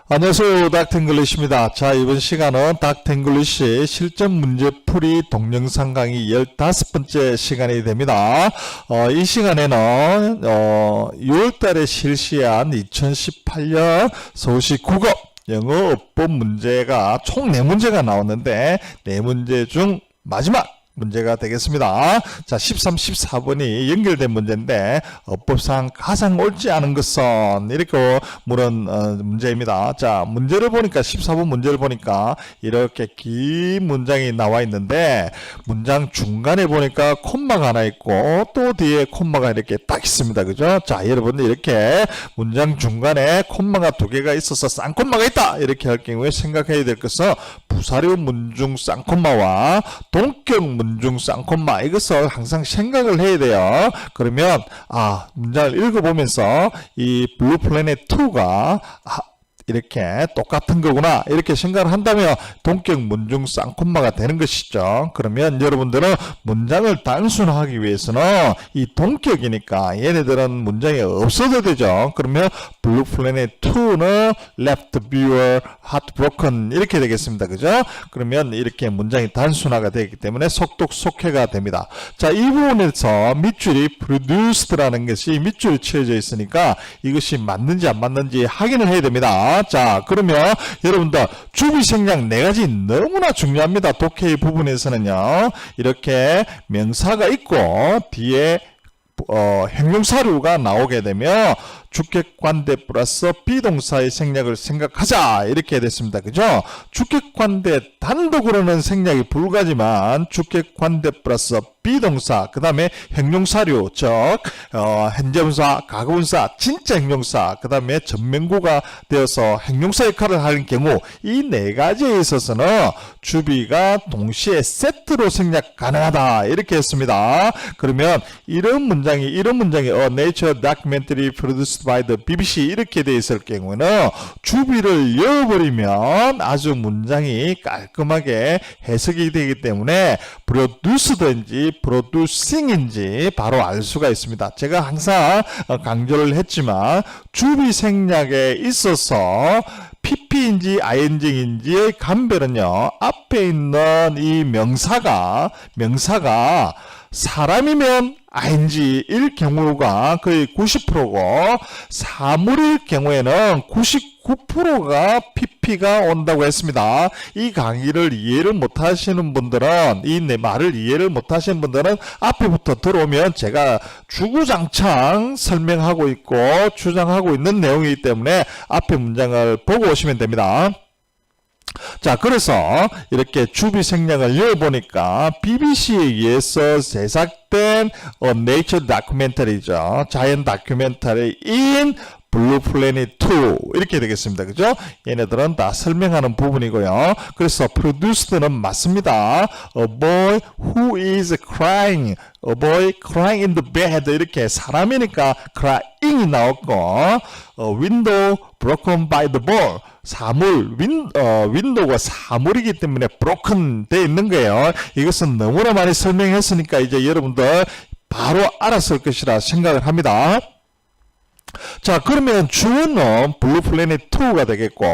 안녕하세요. 닥터잉글리시입니다. 자, 이번 시간은 닥터잉글리시 실전 문제풀이 동영상 강의 15번째 시간이 됩니다. 이 시간에는 6월달에 실시한 2018년 서울시 국어 영어 어법 문제가 총 4문제가 나왔는데 4문제 중 마지막 문제가 되겠습니다. 자, 13, 14번이 연결된 문제인데 어법상 가장 옳지 않은 것은 이렇게 물은 문제입니다. 자, 문제를 보니까 14번 문제를 보니까 이렇게 긴 문장이 나와 있는데 문장 중간에 보니까 콤마가 하나 있고 또 뒤에 콤마가 이렇게 딱 있습니다. 그죠? 자, 여러분들 이렇게 문장 중간에 콤마가 2개가 있어서 쌍콤마가 있다 이렇게 할 경우에 생각해야 될 것은 부사류 문중 쌍콤마와 동격 문중 쌍콤마 이것을 항상 생각을 해야 돼요. 그러면 문장을 읽어보면서 이 블루 플래닛 2가 이렇게 똑같은 거구나 이렇게 생각을 한다면 동격 문중 쌍콤마가 되는 것이죠. 그러면 여러분들은 문장을 단순화하기 위해서는 이 동격이니까 얘네들은 문장이 없어도 되죠. 그러면 블루 플래닛 2는 left viewer heartbroken 이렇게 되겠습니다. 그죠? 그러면 이렇게 문장이 단순화가 되기 때문에 속독속해가 됩니다. 자, 이 부분에서 밑줄이 produced라는 것이 밑줄이 치어져 있으니까 이것이 맞는지 안 맞는지 확인을 해야 됩니다. 자, 그러면 여러분들 주비생략 4가지 너무나 중요합니다. 독해 부분에서는요. 이렇게 명사가 있고 뒤에 형용사류가 나오게 되면 주격관대 플러스 비동사의 생략을 생각하자 이렇게 됐습니다. 그죠? 주격관대 단독으로는 생략이 불가지만 주격관대 플러스 비동사 그 다음에 형용사류 즉 현재분사, 과거분사, 진짜 형용사 그 다음에 전면구가 되어서 형용사 역할을 하는 경우 이 4가지에 있어서는 주비가 동시에 세트로 생략 가능하다 이렇게 했습니다. 그러면 이런 문장이 Nature Documentary Produced by the BBC 이렇게 되어 있을 경우에는 주비를 열어버리면 아주 문장이 깔끔하게 해석이 되기 때문에 produced인지 producing인지 바로 알 수가 있습니다. 제가 항상 강조를 했지만 주비 생략에 있어서 PP인지 ING인지의 감별은요 앞에 있는 이 명사가 사람이면 ING일 경우가 거의 90%고 사물일 경우에는 99%가 PP가 온다고 했습니다. 이 강의를 이해를 못하시는 분들은 이 내 말을 이해를 못하시는 분들은 앞에부터 들어오면 제가 주구장창 설명하고 있고 주장하고 있는 내용이기 때문에 앞에 문장을 보고 오시면 됩니다. 자, 그래서 이렇게 주비 생략을 열어보니까 BBC에 의해서 제작된 네이처 다큐멘터리죠. 자연 다큐멘터리인 블루 플래닛 2 이렇게 되겠습니다. 그죠? 얘네들은 다 설명하는 부분이고요. 그래서 produced는 맞습니다. A boy who is crying, a boy crying in the bed 이렇게 사람이니까 crying이 나왔고 window broken by the ball 사물, 윈도우가 사물이기 때문에 broken 되어 있는 거예요. 이것은 너무나 많이 설명했으니까 이제 여러분들 바로 알았을 것이라 생각을 합니다. 자, 그러면 주어는 블루 플래닛 2가 되겠고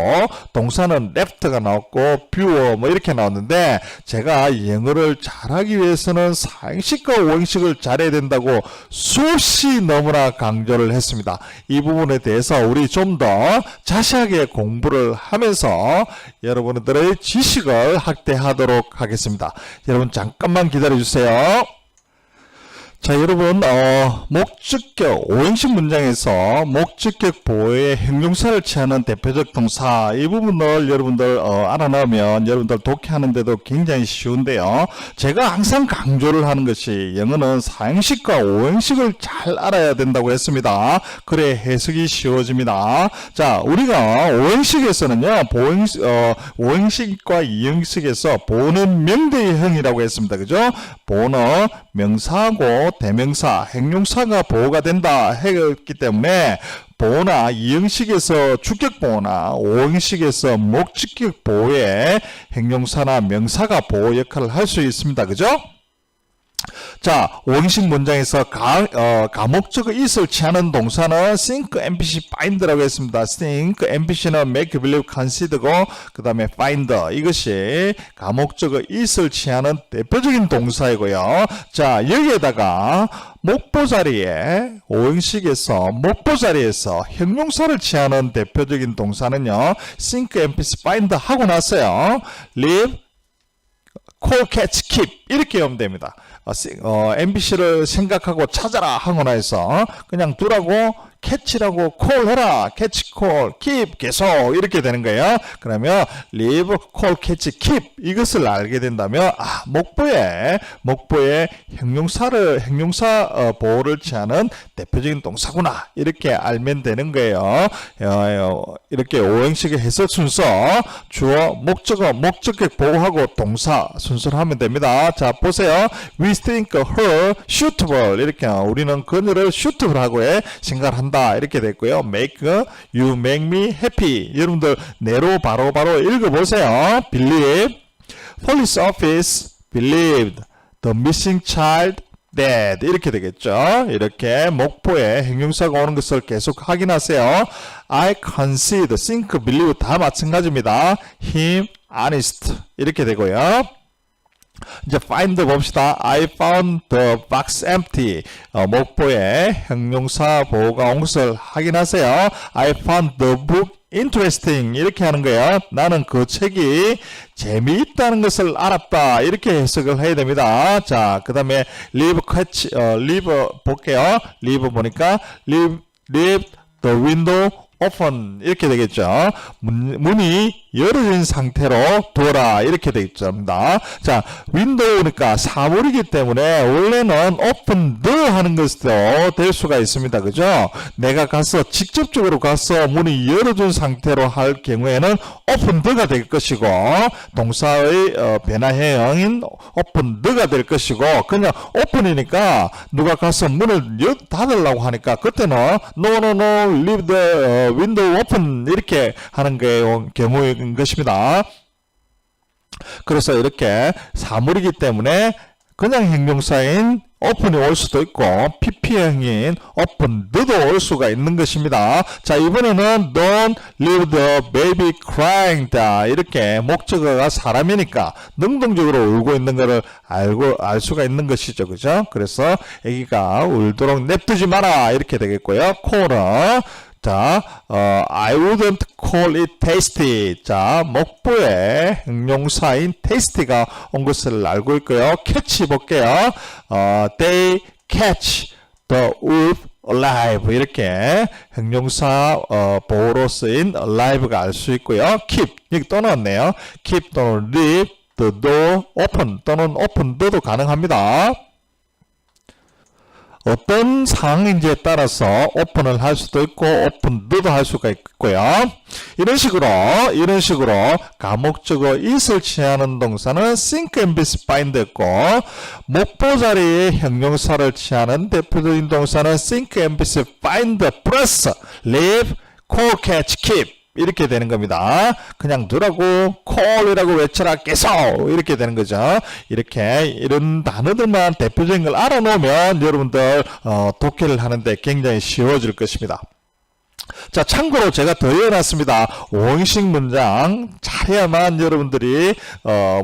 동사는 left가 나왔고 viewer 뭐 이렇게 나왔는데 제가 영어를 잘하기 위해서는 사행식과 오행식을 잘해야 된다고 수없이 너무나 강조를 했습니다. 이 부분에 대해서 우리 좀 더 자세하게 공부를 하면서 여러분들의 지식을 확대하도록 하겠습니다. 여러분 잠깐만 기다려 주세요. 자, 여러분 목적격 오행식 문장에서 목적격 보호의 형용사를 취하는 대표적 동사 이 부분을 여러분들 알아놓으면 여러분들 독해하는데도 굉장히 쉬운데요. 제가 항상 강조를 하는 것이 영어는 사행식과 오행식을 잘 알아야 된다고 했습니다. 그래 해석이 쉬워집니다. 자, 우리가 오행식에서는요 오행식과 이행식에서 보는 명대형이라고 했습니다. 그죠? 보는 명사하고 대명사, 형용사가 보호가 된다 했기 때문에 보호나 이형식에서 주격 보호나 오형식에서 목적격 보호에 형용사나 명사가 보호 역할을 할 수 있습니다. 그죠? 자, 오행식 문장에서 가목적어 is를 취하는 동사는 think, MPC, find라고 했습니다. think, MPC는 make, believe, consider고 그 다음에 find 이것이 가목적어 is를 취하는 대표적인 동사이고요. 자, 여기에다가 목보 자리에 오행식에서 목보 자리에서 형용사를 취하는 대표적인 동사는요. think, MPC, find 하고 나서요. live, call, catch, keep 이렇게 하면 됩니다. MBC를 생각하고 찾아라 하고 나서 그냥 두라고 캐치라고 콜해라 캐치 콜 keep 계속 이렇게 되는 거예요. 그러면 live, call, catch, keep 이것을 알게 된다면 목보에 형용사 보호를 취하는 대표적인 동사구나 이렇게 알면 되는 거예요. 이렇게 오행식의 해석 순서 주어, 목적격 보호하고 동사 순서를 하면 됩니다. 자, 보세요. We think her suitable 이렇게 우리는 그녀를 suitable하고 생각을 한다 이렇게 됐고요. make you make me happy 여러분들 내로 바로 읽어보세요. believe police office believed the missing child dead 이렇게 되겠죠. 이렇게 목포에 형용사가 오는 것을 계속 확인하세요. I concede, think, believe 다 마찬가지입니다. him honest 이렇게 되고요. 이제 find 봅시다. I found the box empty. 목보에 형용사 보호가 온 것을 확인하세요. I found the book interesting. 이렇게 하는 거예요. 나는 그 책이 재미있다는 것을 알았다. 이렇게 해석을 해야 됩니다. 자, 그 다음에 leave 볼게요. leave 보니까 leave the window open 이렇게 되겠죠. 문이 열어진 상태로 둬라 이렇게 되겠습니다. 자, 윈도우니까 사물이기 때문에 원래는 open the 하는 것도 될 수가 있습니다. 그죠? 내가 직접적으로 가서 문이 열어준 상태로 할 경우에는 open the가 될 것이고 동사의 변화형인 open the가 될 것이고 그냥 open이니까 누가 가서 문을 닫으려고 하니까 그때는 no leave the window open 이렇게 하는 경우인 것입니다. 그래서 이렇게 사물이기 때문에 그냥 형용사인 open이 올 수도 있고 PP형인 open the도 올 수가 있는 것입니다. 자, 이번에는 don't leave the baby crying. 자, 이렇게 목적어가 사람이니까 능동적으로 울고 있는 것을 알 수가 있는 것이죠. 그죠? 그래서 아기가 울도록 냅두지 마라 이렇게 되겠고요. call은 자, I wouldn't call it tasty. 자, 목보에 형용사인 tasty가 온 것을 알고 있고요. catch 볼게요. They catch the wolf alive. 이렇게 형용사 보호로 쓰인 alive가 알 수 있고요. keep 여기 또 나왔네요. keep 또는 leave the door open 또는 open the도 가능합니다. 어떤 상황인지에 따라서 오픈을 할 수도 있고 오픈 the도 할 수가 있고요. 이런 식으로 가목적어 is를 취하는 동사는 think, MPC, find 있고 목보 자리에 형용사를 취하는 대표적인 동사는 think, MPC, find 플러스 live, call, catch, keep 이렇게 되는 겁니다. 그냥 두라고 call이라고 외쳐라 계속 이렇게 되는 거죠. 이렇게 이런 단어들만 대표적인 걸 알아놓으면 여러분들 독해를 하는데 굉장히 쉬워질 것입니다. 자, 참고로 제가 더 해놨습니다. 오행식 문장 잘해야만 여러분들이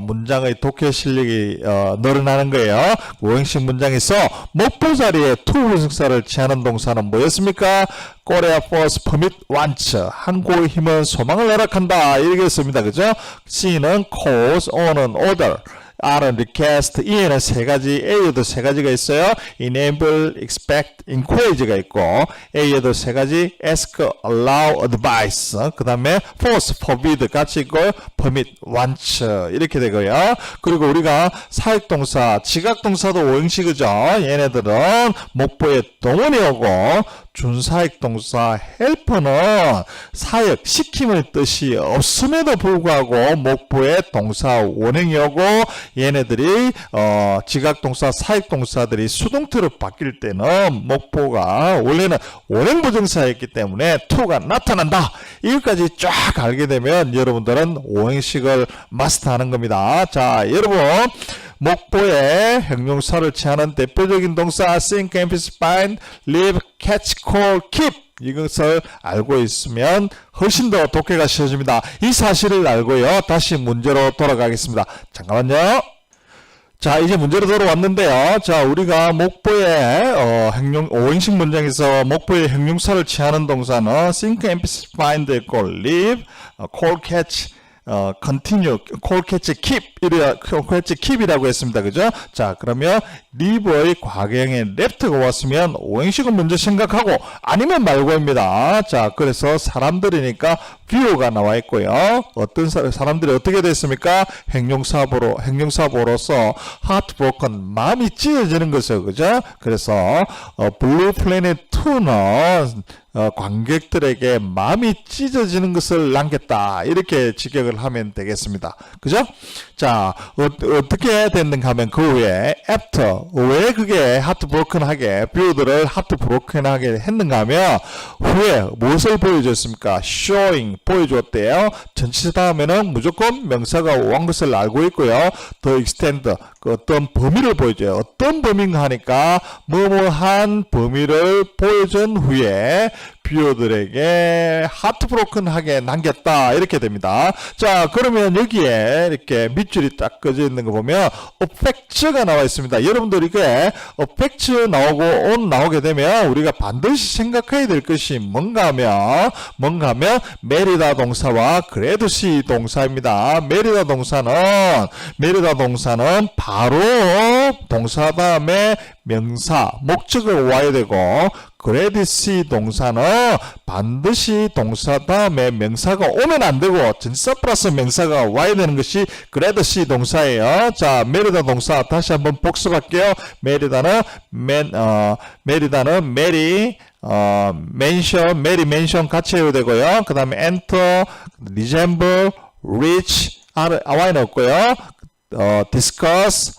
문장의 독해 실력이 늘어나는 거예요. 오행식 문장에서 목보 자리에 to 부정사를 취하는 동사는 뭐였습니까? Korea force permit wants. 한국의 힘은 소망을 허락한다. 이렇게 했습니다. 그죠? C는 cause, O는 order. R은 request, E는 세 가지, A에도 세 가지가 있어요. enable, expect, encourage가 있고 A에도 세 가지, ask, allow, advise. 그 다음에 force, forbid 같이 있고요. permit, want 이렇게 되고요. 그리고 우리가 사역동사, 지각동사도 오행식이죠. 얘네들은 목보에 동원이 오고 준사역동사 help는 사역, 시킴의 뜻이 없음에도 불구하고 목보에 동사 원형이 오고 얘네들이 지각동사, 사역동사들이 수동태로 바뀔 때는 목보가 원래는 원형부정사였기 때문에 to가 나타난다. 이것까지 쫙 알게 되면 여러분들은 오행식을 마스터하는 겁니다. 자, 여러분 목보에 형용사를 취하는 대표적인 동사 think, emphasis, find, live, catch, call, keep 이것을 알고 있으면 훨씬 더 독해가 쉬워집니다. 이 사실을 알고요. 다시 문제로 돌아가겠습니다. 잠깐만요. 자, 이제 문제로 돌아왔는데요. 자, 우리가 목보에 오행식 문장에서 목보에 형용사를 취하는 동사는 think, emphasis, find, call, live, call, catch, continue, call, catch, keep이라고 했습니다. 그죠? 자, 그러면 live의 과거형에 left가 왔으면 오행식은 먼저 생각하고 아니면 말고입니다. 자, 그래서 사람들이니까 view가 나와 있고요. 어떤 사람들이 어떻게 됐습니까? 형용사보로서 heartbroken, 마음이 찢어지는 것이요. 그죠? 그래서 Blue Planet 2는 관객들에게 마음이 찢어지는 것을 남겼다. 이렇게 직역을 하면 되겠습니다. 그죠? 자, 어떻게 됐는가 하면 그 후에 after, 왜 그게 heartbroken하게, 뷰들을 heartbroken하게 했는가 하면 후에 무엇을 보여줬습니까? showing, 보여줬대요. 전치사 다음에는 무조건 명사가 온 것을 알고 있고요. the extent, 그 어떤 범위를 보여줘요. 어떤 범위인가 하니까 뭐뭐한 범위를 보여준 후에 뷰어들에게 하트브로큰하게 남겼다 이렇게 됩니다. 자, 그러면 여기에 이렇게 밑줄이 딱 꺼져 있는 거 보면 affect가 나와 있습니다. 여러분들 이게 affect 나오고 on 나오게 되면 우리가 반드시 생각해야 될 것이 뭔가 하면 메리다 동사와 그레드시 동사입니다. 메리다 동사는 바로 동사 다음에 명사, 목적을 와야 되고 그레드시 동사는 반드시 동사 다음에 명사가 오면 안 되고 전치사 플러스 명사가 와야 되는 것이 그레드시 동사예요. 자, 메리다 동사 다시 한번 복습할게요. 메리다는 메리 mention 같이 해야 되고요. 그 다음에 enter, resemble, reach, Y는 없고요. discuss,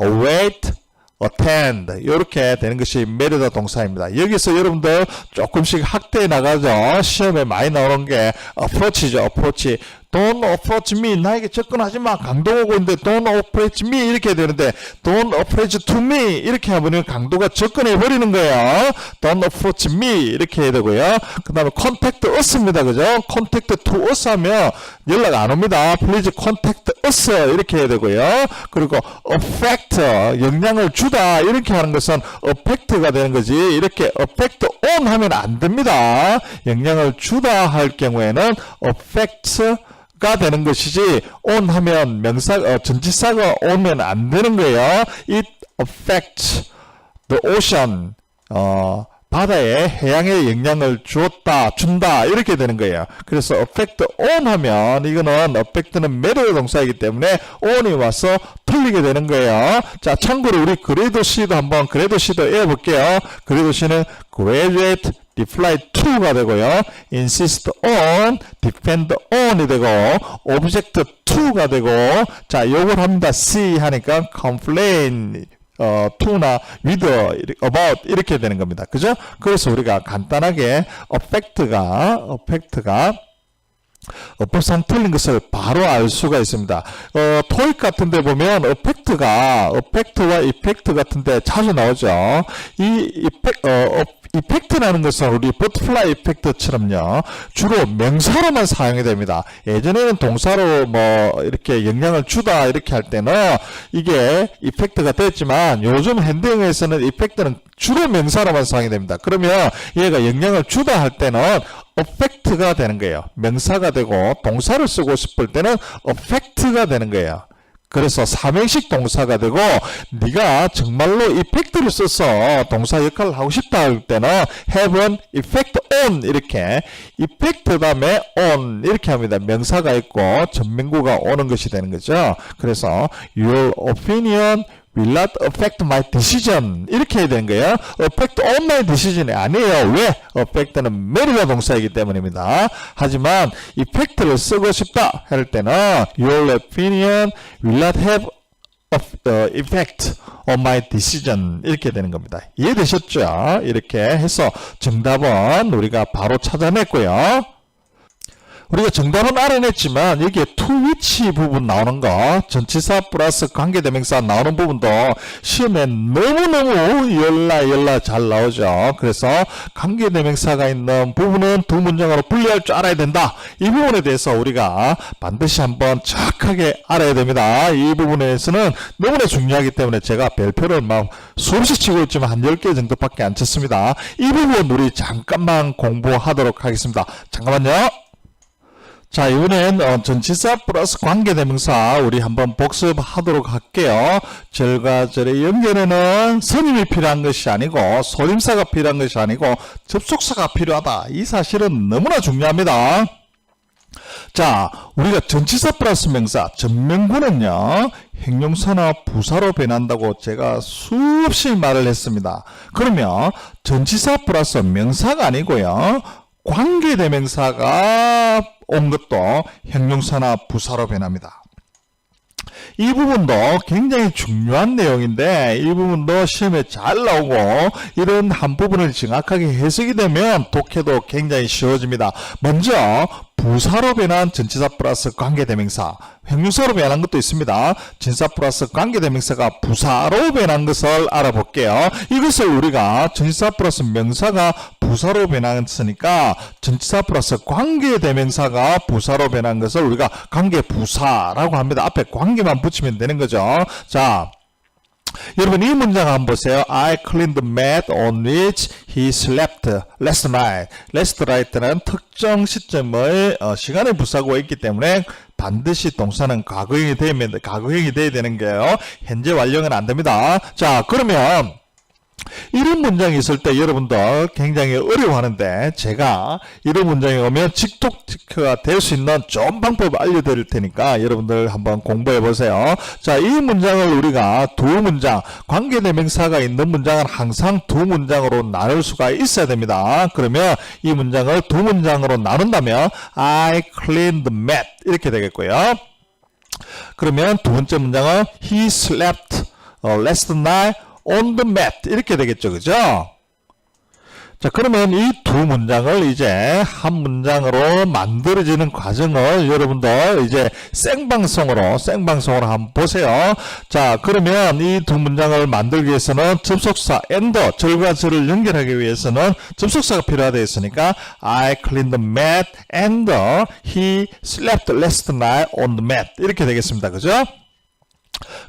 await, attend 이렇게 되는 것이 메리다 동사입니다. 여기서 여러분들 조금씩 학대에 나가죠. 시험에 많이 나오는 게 approach죠. approach. Don't approach me. 나에게 접근하지 마. 강도 오고 있는데 don't approach me 이렇게 되는데 don't approach to me 이렇게 하면 강도가 접근해 버리는 거예요. Don't approach me 이렇게 해야 되고요. 그 다음에 contact us입니다. 그죠? contact to us 하면 연락 안 옵니다. Please contact us 이렇게 해야 되고요. 그리고 affect 영향을 주다 이렇게 하는 것은 affect가 되는 거지. 이렇게 affect on 하면 안 됩니다. 영향을 주다 할 경우에는 affect 가 되는 것이지 on 하면 명사 전치사가 오면 안 되는 거예요. It affects the ocean 바다에 해양에 영향을 준다 이렇게 되는 거예요. 그래서 affect on 하면 이거는 affect는 메리다 동사이기 때문에 on이 와서 틀리게 되는 거예요. 자, 참고로 우리 그레이드 C도 한번 그레이드 C도 외워볼게요. 그레이드 C는 graduate reply to가 되고요. insist on, depend on이 되고 object to가 되고 자, 요걸 합니다. C 하니까 complain to나 with, about 이렇게 되는 겁니다. 그죠? 그래서 우리가 간단하게 affect가 어법상 틀린 것을 바로 알 수가 있습니다. 토익 같은 데 보면 affect와 effect 같은 데 자주 나오죠. 이펙트라는 것은 우리 버터플라이 이펙트처럼요 주로 명사로만 사용이 됩니다. 예전에는 동사로 뭐 이렇게 영향을 주다 이렇게 할 때는 이게 이펙트가 됐지만 요즘 핸드용에서는 이펙트는 주로 명사로만 사용이 됩니다. 그러면 얘가 영향을 주다 할 때는 affect가 되는 거예요. 명사가 되고 동사를 쓰고 싶을 때는 affect가 되는 거예요. 그래서 삼행식 동사가 되고 네가 정말로 이펙트를 써서 동사 역할을 하고 싶다 할 때는 have an effect on 이렇게 이펙트 다음에 on 이렇게 합니다. 명사가 있고 전мен구가 오는 것이 되는 거죠. 그래서 your opinion will not affect my decision 이렇게 해야 되는 거예요. affect on my decision이 아니에요. 왜? affect는 메리다 동사이기 때문입니다. 하지만 effect를 쓰고 싶다 할 때는 your opinion will not have effect on my decision 이렇게 되는 겁니다. 이해되셨죠? 이렇게 해서 정답은 우리가 바로 찾아냈고요. 우리가 정답은 알아냈지만 여기에 to which 부분 나오는 거, 전치사 플러스 관계대명사 나오는 부분도 시험에 너무너무 열나 잘 나오죠. 그래서 관계대명사가 있는 부분은 두 문장으로 분리할 줄 알아야 된다. 이 부분에 대해서 우리가 반드시 한번 정확하게 알아야 됩니다. 이 부분에서는 너무나 중요하기 때문에 제가 별표를 막 수없이 치고 있지만 한 10개 정도밖에 안 쳤습니다. 이 부분 우리 잠깐만 공부하도록 하겠습니다. 잠깐만요. 자, 이번엔 전치사 플러스 관계대명사 우리 한번 복습하도록 할게요. 절과 절의 연결에는 선임이 필요한 것이 아니고 소림사가 필요한 것이 아니고 접속사가 필요하다. 이 사실은 너무나 중요합니다. 자, 우리가 전치사 플러스 명사 전명구는요 형용사나 부사로 변한다고 제가 수없이 말을 했습니다. 그러면 전치사 플러스 명사가 아니고요 관계대명사가 온 것도 형용사나 부사로 변합니다. 이 부분도 굉장히 중요한 내용인데 이 부분도 시험에 잘 나오고 이런 한 부분을 정확하게 해석이 되면 독해도 굉장히 쉬워집니다. 먼저 부사로 변한 전치사 플러스 관계대명사, 형용사로 변한 것도 있습니다. 전치사 플러스 관계대명사가 부사로 변한 것을 알아볼게요. 이것을 우리가 전치사 플러스 명사가 부사로 변했으니까 전치사 플러스 관계대명사가 부사로 변한 것을 우리가 관계부사라고 합니다. 앞에 관계만 붙이면 되는 거죠. 자, 여러분 이 문장 한번 보세요. I cleaned the mat on which he slept last night. last night는 특정 시점의 시간을 부사하고 있기 때문에 반드시 동사는 과거형이 돼야 되는 거예요. 현재 완료는 안 됩니다. 자, 그러면 이런 문장이 있을 때 여러분들 굉장히 어려워하는데 제가 이런 문장이 오면 직독체가 될 수 있는 좋은 방법을 알려드릴 테니까 여러분들 한번 공부해 보세요. 자, 이 문장을 우리가 두 문장, 관계대명사가 있는 문장은 항상 두 문장으로 나눌 수가 있어야 됩니다. 그러면 이 문장을 두 문장으로 나눈다면 I cleaned the mat 이렇게 되겠고요. 그러면 두 번째 문장은 He slept last night on the mat 이렇게 되겠죠. 그죠? 자, 그러면 이 두 문장을 이제 한 문장으로 만들어지는 과정을 여러분들 이제 생방송으로 한번 보세요. 자, 그러면 이 두 문장을 만들기 위해서는 접속사 and 절과 절을 연결하기 위해서는 접속사가 필요하다 했으니까 I cleaned the mat and he slept last night on the mat 이렇게 되겠습니다. 그죠?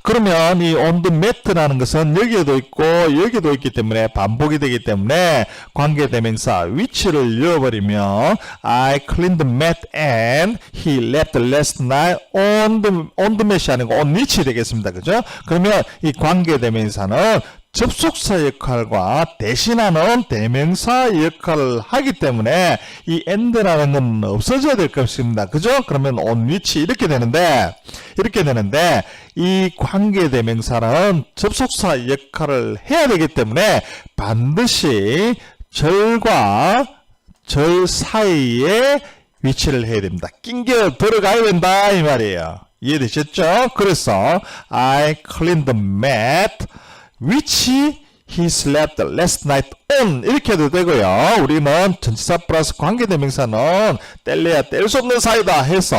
그러면 이 on the mat라는 것은 여기에도 있고 여기도 있기 때문에 반복이 되기 때문에 관계대명사 which를 넣어버리면 I cleaned the mat and he left last night on the mat이 아니고 on which 되겠습니다. 그죠? 그러면 이 관계대명사는 접속사 역할과 대신하는 대명사 역할을 하기 때문에 이 and라는 건 없어져야 될 것입니다. 그죠? 그러면 on which 이렇게 되는데 이 관계대명사는 접속사 역할을 해야 되기 때문에 반드시 절과 절 사이에 위치를 해야 됩니다. 낑겨 들어가야 된다 이 말이에요. 이해되셨죠? 그래서 I cleaned the mat which he slept last night on 이렇게 해도 되고요. 우리는 전치사 플러스 관계대명사는 뗄래야 뗄 수 없는 사이다 해서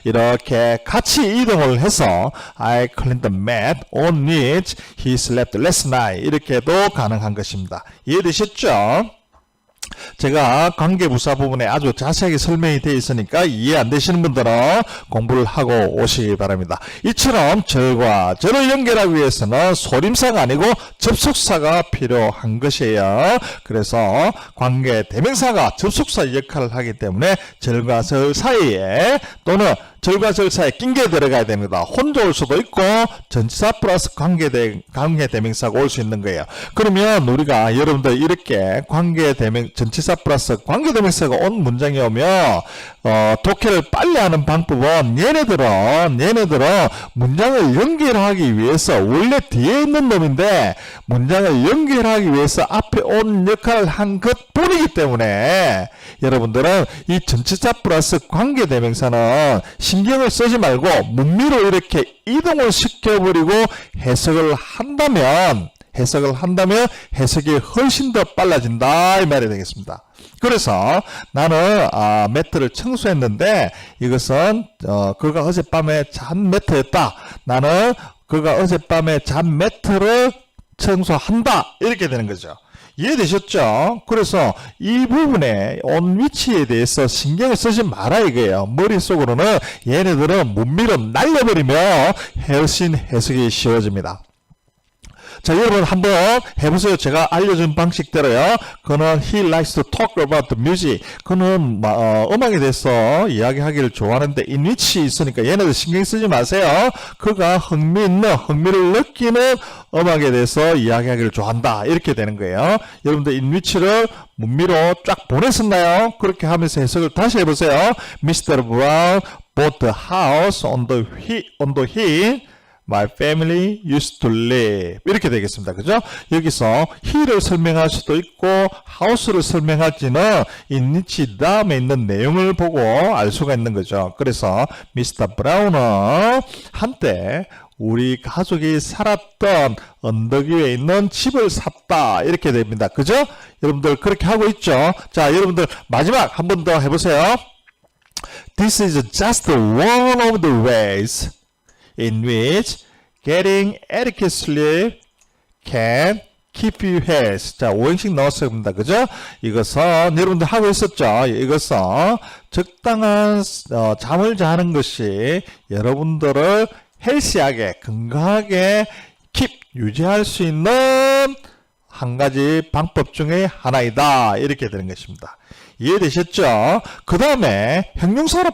이렇게 같이 이동을 해서 I cleaned the mat on which he slept last night 이렇게 해도 가능한 것입니다. 이해되셨죠? 제가 관계부사 부분에 아주 자세하게 설명이 되어 있으니까 이해 안 되시는 분들은 공부를 하고 오시기 바랍니다. 이처럼 절과 절을 연결하기 위해서는 소림사가 아니고 접속사가 필요한 것이에요. 그래서 관계대명사가 접속사 역할을 하기 때문에 절과 절 사이에 또는 절과 절 사이에 낑겨 들어가야 됩니다. 혼자 올 수도 있고 전치사 플러스 관계대명사가 올 수 있는 거예요. 그러면 우리가 여러분들 이렇게 전치사 플러스 관계대명사가 온 문장이 오면 독해를 빨리 하는 방법은 얘네들은 문장을 연결하기 위해서 원래 뒤에 있는 놈인데 문장을 연결하기 위해서 앞에 온 역할을 한 것뿐이기 때문에 여러분들은 이 전치사 플러스 관계대명사는 신경을 쓰지 말고 문미로 이렇게 이동을 시켜버리고 해석을 한다면 해석을 한다면 해석이 훨씬 더 빨라진다 이 말이 되겠습니다. 그래서 나는 매트를 청소했는데 이것은 그가 어젯밤에 잔 매트였다. 나는 그가 어젯밤에 잔 매트를 청소한다. 이렇게 되는 거죠. 이해되셨죠? 그래서 이 부분에 온 위치에 대해서 신경을 쓰지 마라 이거예요. 머릿속으로는 얘네들은 문미로 날려버리면 훨씬 해석이 쉬워집니다. 자, 여러분 한번 해보세요. 제가 알려준 방식대로요. 그는 he likes to talk about the music. 그는 음악에 대해서 이야기하기를 좋아하는데 in which 있으니까 얘네들 신경 쓰지 마세요. 그가 흥미를 느끼는 음악에 대해서 이야기하기를 좋아한다. 이렇게 되는 거예요. 여러분들 in which를 문미로 쫙 보냈었나요? 그렇게 하면서 해석을 다시 해보세요. Mr. Brown bought the house on the hill My family used to live. 이렇게 되겠습니다. 그죠? 여기서 he를 설명할 수도 있고 house를 설명할지는 in which 다음에 있는 내용을 보고 알 수가 있는 거죠. 그래서 Mr. Brown은 한때 우리 가족이 살았던 언덕 위에 있는 집을 샀다. 이렇게 됩니다. 그죠? 여러분들 그렇게 하고 있죠? 자, 여러분들 마지막 한 번 더 해보세요. This is just one of the ways in which getting adequate sleep can keep you healthy. 자, 5행씩 넣었습니다. 그죠? 이것은 여러분들 하고 있었죠? 이것은 적당한 잠을 자는 것이 여러분들을 헬시하게 건강하게 유지할 수 있는 한 가지 방법 중에 하나이다. 이렇게 되는 것입니다. 이해되셨죠? 그 다음에 형용사로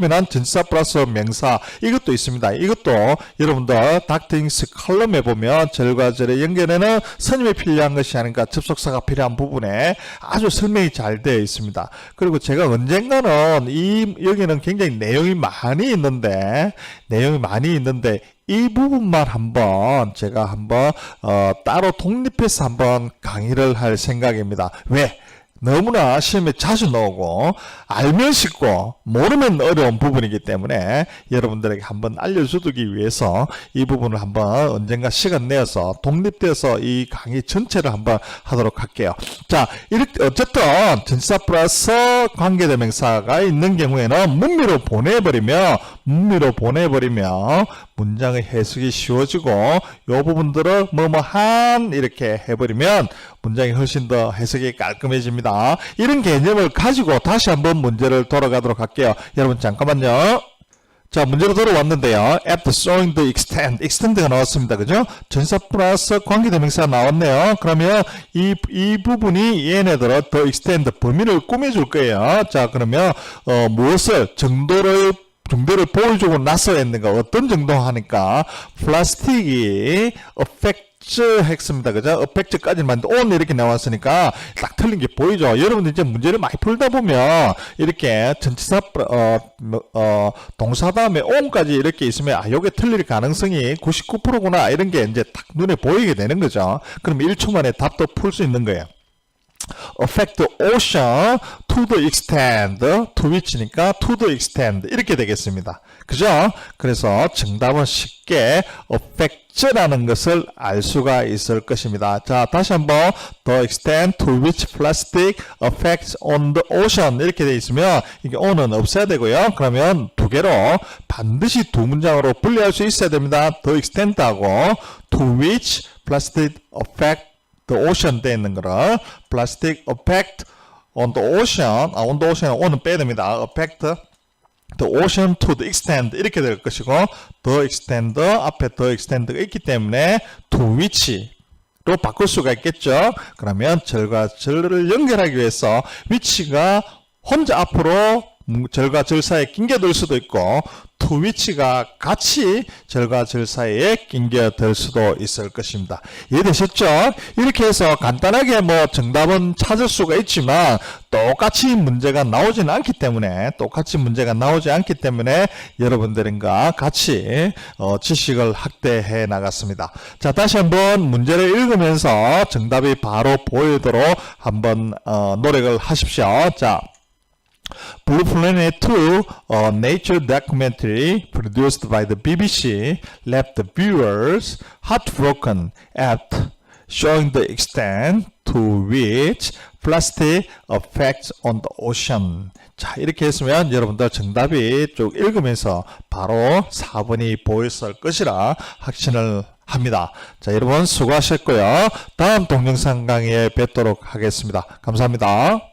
변한 전치사 플러스 명사 이것도 있습니다. 이것도 여러분들 닥터잉스 컬럼에 보면 절과 절의 연결에는 선임이 필요한 것이 아닌가 접속사가 필요한 부분에 아주 설명이 잘 되어 있습니다. 그리고 제가 언젠가는 여기는 굉장히 내용이 많이 있는데 이 부분만 한번 제가 한번 따로 독립해서 한번 강의를 할 생각입니다. 왜? 너무나 시험에 자주 나오고 알면 쉽고 모르면 어려운 부분이기 때문에 여러분들에게 한번 알려주기 위해서 이 부분을 한번 언젠가 시간 내어서 독립되어서 이 강의 전체를 한번 하도록 할게요. 자, 이렇게 어쨌든 전치사 플러스 관계대명사가 있는 경우에는 문미로 보내버리면 문장의 해석이 쉬워지고 이 부분들을 뭐뭐한 이렇게 해버리면 문장이 훨씬 더 해석이 깔끔해집니다. 이런 개념을 가지고 다시 한번 문제를 돌아가도록 할게요. 여러분 잠깐만요. 자, 문제로 돌아왔는데요. After showing the extend가 나왔습니다. 그죠? 전치사 플러스 관계대명사가 나왔네요. 그러면 이 부분이 얘네들은 the extend 범위를 꾸며줄 거예요. 자, 그러면 무엇을 정도를 보여주고 나서 했는가 어떤 정도 하니까 플라스틱이 했습니다. 그죠? effect까지만 on 이렇게 나왔으니까 딱 틀린 게 보이죠? 여러분들 이제 문제를 많이 풀다 보면 이렇게 전치사 동사 다음에 on까지 이렇게 있으면 요게 틀릴 가능성이 99%구나 이런 게 이제 딱 눈에 보이게 되는 거죠. 그럼 1초 만에 답도 풀 수 있는 거예요. affect the ocean to the extent, to which니까 to the extent 이렇게 되겠습니다. 그죠? 그래서 정답은 쉽게 affect라는 것을 알 수가 있을 것입니다. 자, 다시 한번 the extent to which plastic affects on the ocean 이렇게 되어 있으면 이게 on은 없애야 되고요. 그러면 두 개로 반드시 두 문장으로 분리할 수 있어야 됩니다. the extent하고 to which plastic affect the ocean 돼 있는 거를 plastic effect on the ocean, on the ocean, on은 빼야 됩니다. affect the ocean to the extent 이렇게 될 것이고 the extent 앞에 the extent가 있기 때문에 to which로 바꿀 수가 있겠죠. 그러면 절과 절을 연결하기 위해서 which가 혼자 앞으로 절과 절 사이에 낑겨들 수도 있고 to which가 같이 절과 절 사이에 낑겨들 수도 있을 것입니다. 이해되셨죠? 이렇게 해서 간단하게 정답은 찾을 수가 있지만 똑같이 문제가 나오지 않기 때문에 여러분들과 같이 지식을 확대해 나갔습니다. 자, 다시 한번 문제를 읽으면서 정답이 바로 보이도록 한번 노력을 하십시오. 자, Blue Planet 2, a nature documentary produced by the BBC, left the viewers heartbroken at showing the extent to which plastic affects on the ocean. 자, 이렇게 했으면 여러분들 정답이 쭉 읽으면서 바로 4번이 보였을 것이라 확신을 합니다. 자, 여러분 수고하셨고요. 다음 동영상 강의에 뵙도록 하겠습니다. 감사합니다.